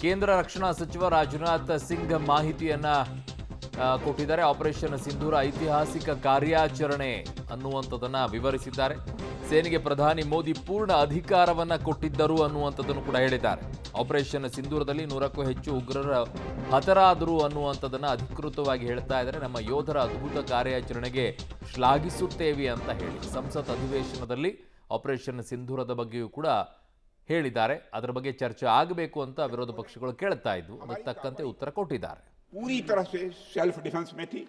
ಕೇಂದ್ರ ರಕ್ಷಣಾ ಸಚಿವ ರಾಜನಾಥ್ ಸಿಂಗ್ ಮಾಹಿತಿಯನ್ನ ಕೊಟ್ಟಿದ್ದಾರೆ. ಆಪರೇಷನ್ ಸಿಂಧೂರ ಐತಿಹಾಸಿಕ ಕಾರ್ಯಾಚರಣೆ ಅನ್ನುವಂಥದ್ದನ್ನ ವಿವರಿಸಿದ್ದಾರೆ. ಸೇನೆಗೆ ಪ್ರಧಾನಿ ಮೋದಿ ಪೂರ್ಣ ಅಧಿಕಾರವನ್ನ ಕೊಟ್ಟಿದ್ದರು ಅನ್ನುವಂಥದ್ದನ್ನು ಕೂಡ ಹೇಳಿದ್ದಾರೆ. ಆಪರೇಷನ್ ಸಿಂಧೂರದಲ್ಲಿ 100ಕ್ಕೂ ಹೆಚ್ಚು ಉಗ್ರರ ಹತರಾದರು ಅನ್ನುವಂಥದ್ದನ್ನ ಅಧಿಕೃತವಾಗಿ ಹೇಳ್ತಾ ಇದ್ದಾರೆ. ನಮ್ಮ ಯೋಧರ ಅದ್ಭುತ ಕಾರ್ಯಾಚರಣೆಗೆ ಶ್ಲಾಘಿಸುತ್ತೇವೆ ಅಂತ ಹೇಳಿ ಸಂಸತ್ ಅಧಿವೇಶನದಲ್ಲಿ ಆಪರೇಷನ್ ಸಿಂಧೂರದ ಬಗ್ಗೆಯೂ ಕೂಡ ಹೇಳಿದ್ದಾರೆ. ಅದರ ಬಗ್ಗೆ ಚರ್ಚೆ ಆಗಬೇಕು ಅಂತ ವಿರೋಧ ಪಕ್ಷಗಳು ಕೇಳ್ತಾ ಇದ್ವು. ಅದಕ್ಕೆ ತಕ್ಕಂತೆ ಉತ್ತರ ಕೊಟ್ಟಿದ್ದಾರೆ. पूरी तरह से सेल्फ डिफेंस में थी,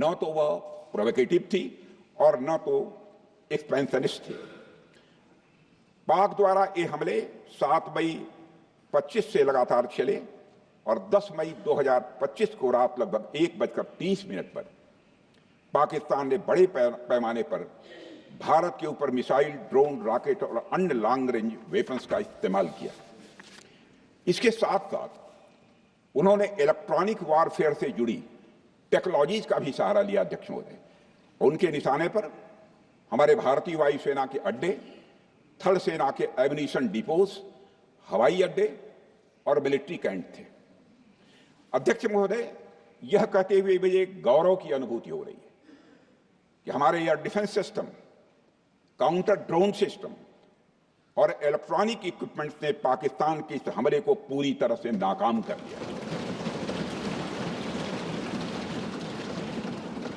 न तो वह प्रोवोकेटिव थी और न तो एक्सपेंशनिस्ट थी। पाक द्वारा ये हमले 7 मई 25 से लगातार चले और 10 मई 2025 को रात लगभग 1:30 पर पाकिस्तान ने बड़े पैमाने पर भारत के ऊपर मिसाइल, ड्रोन, रॉकेट और अन्य लॉन्ग रेंज वेपन्स का इस्तेमाल किया। इसके साथ साथ उन्होंने इलेक्ट्रॉनिक वारफेयर से जुड़ी टेक्नोलॉजीज का भी सहारा लिया। अध्यक्ष महोदय, उनके निशाने पर हमारे भारतीय वायुसेना के अड्डे, थल सेना के एम्यूनिशन डिपोज, हवाई अड्डे और मिलिट्री कैंट थे। अध्यक्ष महोदय, यह कहते हुए मुझे एक गौरव की अनुभूति हो रही है कि हमारे air defence system, counter drone system और इलेक्ट्रॉनिक इक्विपमेंट्स ने पाकिस्तान के इस हमले को पूरी तरह से नाकाम कर दिया।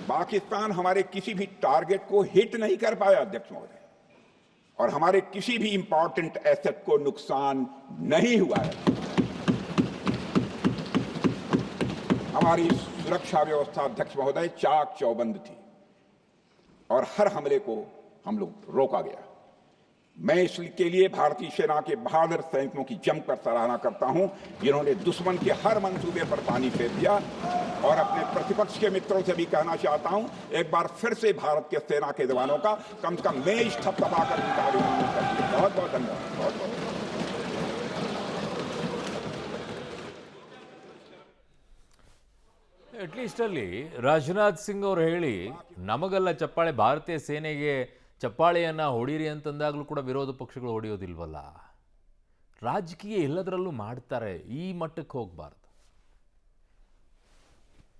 पाकिस्तान हमारे किसी भी टारगेट को हिट नहीं कर पाया अध्यक्ष महोदय, और हमारे किसी भी इंपॉर्टेंट एसेट को नुकसान नहीं हुआ है। हमारी सुरक्षा व्यवस्था अध्यक्ष महोदय चाक चौबंद थी और हर हमले को हम लोग रोका गया। मैं इसके लिए भारतीय सेना के बहादुर सैनिकों की जमकर सराहना करता हूं, जिन्होंने दुश्मन के हर मंसूबे पर पानी फेर दिया। और अपने प्रतिपक्ष के मित्रों से भी कहना चाहता हूं, एक बार फिर से भारत के सेना के जवानों का कम से कम मेज थपथपाकर उनका अभिनंदन करिए। बहुत बहुत धन्यवाद। बहुत बहुत ಅಟ್ಲೀಸ್ಟ್ ಅಲ್ಲಿ ರಾಜನಾಥ್ ಸಿಂಗ್ ಅವರು ಹೇಳಿ ನಮಗಲ್ಲ ಚಪ್ಪಾಳೆ, ಭಾರತೀಯ ಸೇನೆಗೆ ಚಪ್ಪಾಳೆಯನ್ನ ಹೊಡೀರಿ ಅಂತಂದಾಗಲೂ ಕೂಡ ವಿರೋಧ ಪಕ್ಷಗಳು ಹೊಡೆಯೋದಿಲ್ವಲ್ಲ. ರಾಜಕೀಯ ಎಲ್ಲದರಲ್ಲೂ ಮಾಡ್ತಾರೆ, ಈ ಮಟ್ಟಕ್ಕೆ ಹೋಗಬಾರ್ದು.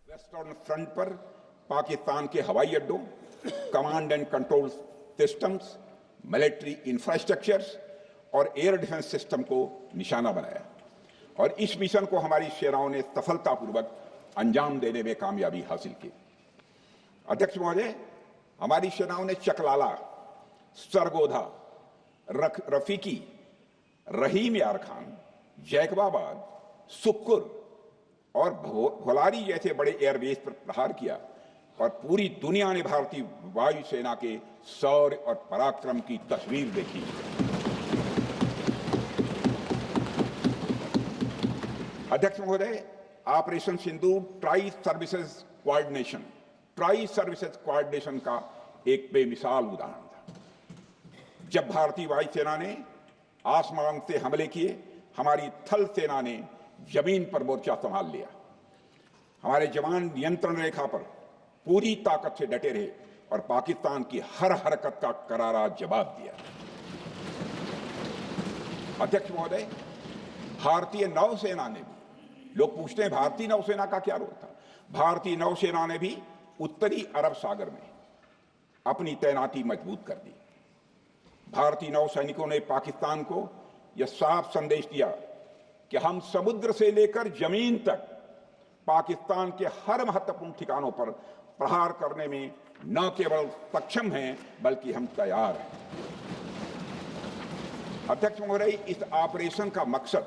वेस्टर्न फ्रंट पर पाकिस्तान के हवाई अड्डों, command and control systems, military infrastructures और एयर डिफेंस सिस्टम को निशाना बनाया और इस मिशन को हमारी सेनाओं ने सफलतापूर्वक अंजाम देने में कामयाबी हासिल की। अध्यक्ष महोदय, हमारी सेनाओं ने चकलाला, सरगोधा, रफीकी, रहीम यार खान, जैकबाबाद, सुक्कुर और भोलारी जैसे बड़े एयरबेस पर प्रहार किया और पूरी दुनिया ने भारतीय वायुसेना के शौर्य और पराक्रम की तस्वीर देखी। अध्यक्ष महोदय, ऑपरेशन सिंदूर ट्राई सर्विसेज कोऑर्डिनेशन का एक बेमिसाल उदाहरण था। जब भारतीय वायुसेना ने आसमान से हमले किए, हमारी थल सेना ने जमीन पर मोर्चा संभाल लिया। हमारे जवान नियंत्रण रेखा पर पूरी ताकत से डटे रहे और पाकिस्तान की हर हरकत का करारा जवाब दिया। अध्यक्ष महोदय, भारतीय नौसेना ने भी, लोग पूछते हैं भारतीय नौसेना का क्या रोल था, भारतीय नौसेना ने भी उत्तरी अरब सागर में अपनी तैनाती मजबूत कर दी। भारतीय नौसैनिकों ने पाकिस्तान को यह साफ संदेश दिया कि हम समुद्र से लेकर जमीन तक पाकिस्तान के हर महत्वपूर्ण ठिकानों पर प्रहार करने में न केवल सक्षम हैं बल्कि हम तैयार हैं। अध्यक्ष महोदय, इस ऑपरेशन का मकसद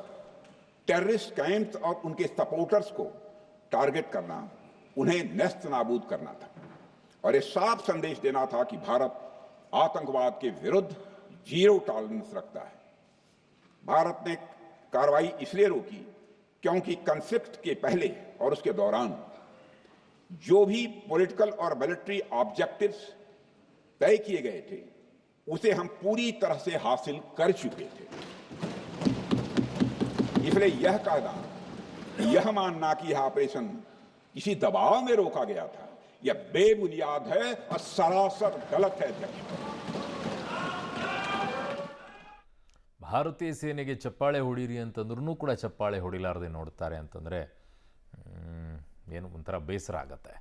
टेररिस्ट कैंप्स और उनके सपोर्टर्स को टारगेट करना, उन्हें नेस्त नाबूद करना था और यह साफ संदेश देना था कि भारत आतंकवाद के विरुद्ध जीरो टॉलरेंस रखता है। भारत ने कार्रवाई इसलिए रोकी क्योंकि कॉन्फ्लिक्ट के पहले और उसके दौरान जो भी पॉलिटिकल और मिलिट्री ऑब्जेक्टिव्स तय किए गए थे, उसे हम पूरी तरह से हासिल कर चुके थे। इसलिए यह कहना, यह मानना कि यह ऑपरेशन किसी दबाव में रोका गया था, यह बेबुनियाद है और सरासर गलत है। ಭಾರತೀಯ ಸೇನೆಗೆ ಚಪ್ಪಾಳೆ ಹೊಡೀರಿ ಅಂತಂದ್ರೂ ಕೂಡ ಚಪ್ಪಾಳೆ ಹೊಡಿಲಾರದೆ ನೋಡ್ತಾರೆ ಅಂತಂದರೆ ಏನು ಒಂಥರ ಬೇಸರ ಆಗತ್ತೆ.